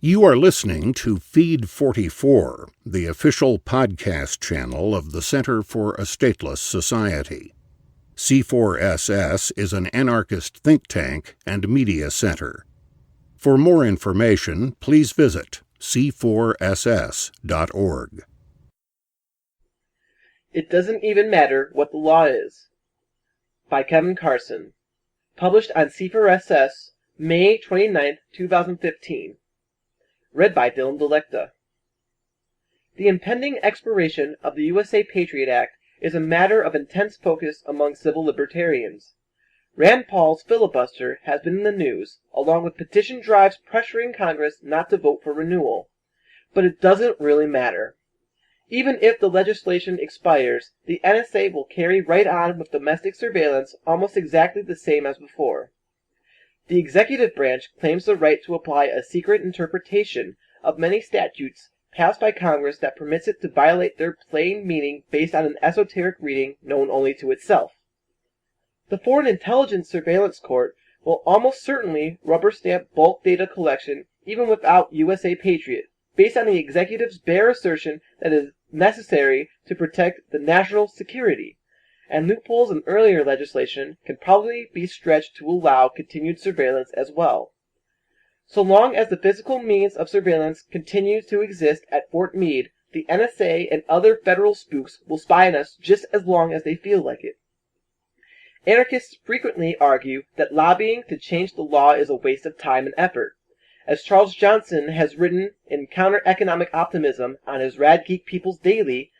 You are listening to Feed 44, the official podcast channel of the Center for a Stateless Society. C4SS is an anarchist think tank and media center. For more information, please visit c4ss.org. It Doesn't Even Matter What the Law Is, by Kevin Carson. Published on C4SS, May 29, 2015. Read by Delikta. The impending expiration of the USA Patriot Act is a matter of intense focus among civil libertarians. Rand Paul's filibuster has been in the news, along with petition drives pressuring Congress not to vote for renewal. But it doesn't really matter. Even if the legislation expires, the NSA will carry right on with domestic surveillance almost exactly the same as before. The executive branch claims the right to apply a secret interpretation of many statutes passed by Congress that permits it to violate their plain meaning based on an esoteric reading known only to itself. The Foreign Intelligence Surveillance Court will almost certainly rubber stamp bulk data collection even without USA Patriot, based on the executive's bare assertion that it is necessary to protect the national security, and loopholes in earlier legislation can probably be stretched to allow continued surveillance as well. So long as the physical means of surveillance continues to exist at Fort Meade, the NSA and other federal spooks will spy on us just as long as they feel like it. Anarchists frequently argue that lobbying to change the law is a waste of time and effort. As Charles Johnson has written in Counter-Economic Optimism on his Rad Geek People's Daily,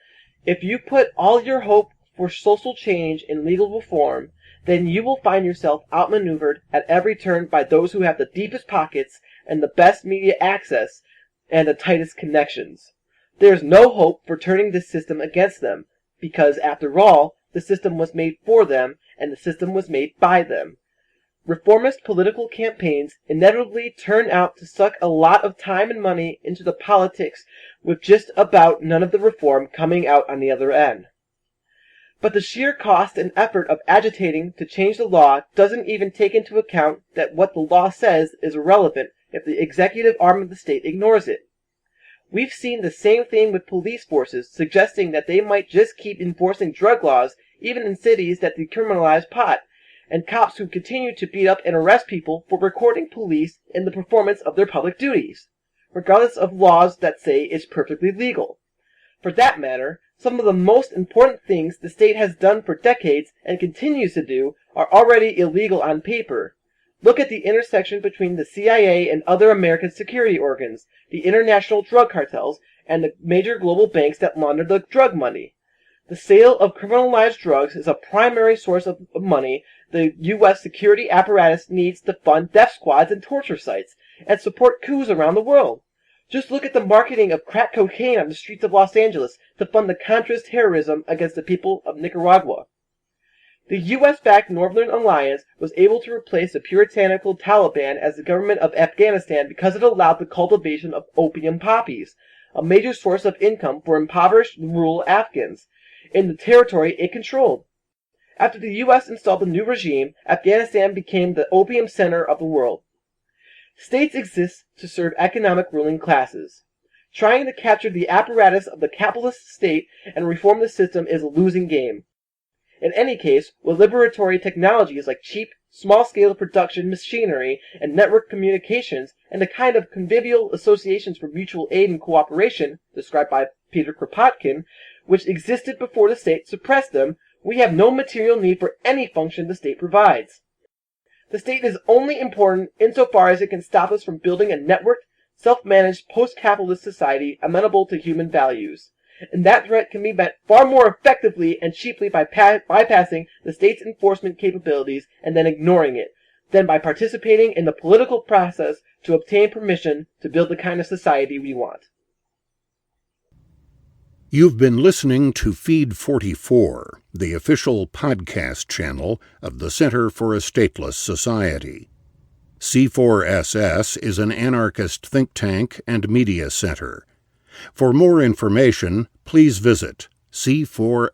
if you put all your hope for social change in legal reform, then you will find yourself outmaneuvered at every turn by those who have the deepest pockets and the best media access and the tightest connections. There is no hope for turning this system against them, because after all, the system was made for them and the system was made by them. Reformist political campaigns inevitably turn out to suck a lot of time and money into the politics, with just about none of the reform coming out on the other end. But the sheer cost and effort of agitating to change the law doesn't even take into account that what the law says is irrelevant if the executive arm of the state ignores it. We've seen the same thing with police forces suggesting that they might just keep enforcing drug laws even in cities that decriminalize pot, and cops who continue to beat up and arrest people for recording police in the performance of their public duties, regardless of laws that say it's perfectly legal. For that matter, some of the most important things the state has done for decades and continues to do are already illegal on paper. Look at the intersection between the CIA and other American security organs, the international drug cartels, and the major global banks that launder the drug money. The sale of criminalized drugs is a primary source of money the U.S. security apparatus needs to fund death squads and torture sites, and support coups around the world. Just look at the marketing of crack cocaine on the streets of Los Angeles to fund the Contras terrorism against the people of Nicaragua. The U.S.-backed Northern Alliance was able to replace the puritanical Taliban as the government of Afghanistan because it allowed the cultivation of opium poppies, a major source of income for impoverished rural Afghans, in the territory it controlled. After the U.S. installed the new regime, Afghanistan became the opium center of the world. States exist to serve economic ruling classes. Trying to capture the apparatus of the capitalist state and reform the system is a losing game. In any case, with liberatory technologies like cheap, small-scale production machinery and network communications, and the kind of convivial associations for mutual aid and cooperation, described by Peter Kropotkin, which existed before the state suppressed them, we have no material need for any function the state provides. The state is only important insofar as it can stop us from building a networked, self-managed, post-capitalist society amenable to human values. And that threat can be met far more effectively and cheaply by bypassing the state's enforcement capabilities and then ignoring it, than by participating in the political process to obtain permission to build the kind of society we want. You've been listening to Feed 44, the official podcast channel of the Center for a Stateless Society. C4SS is an anarchist think tank and media center. For more information, please visit c4ss.org.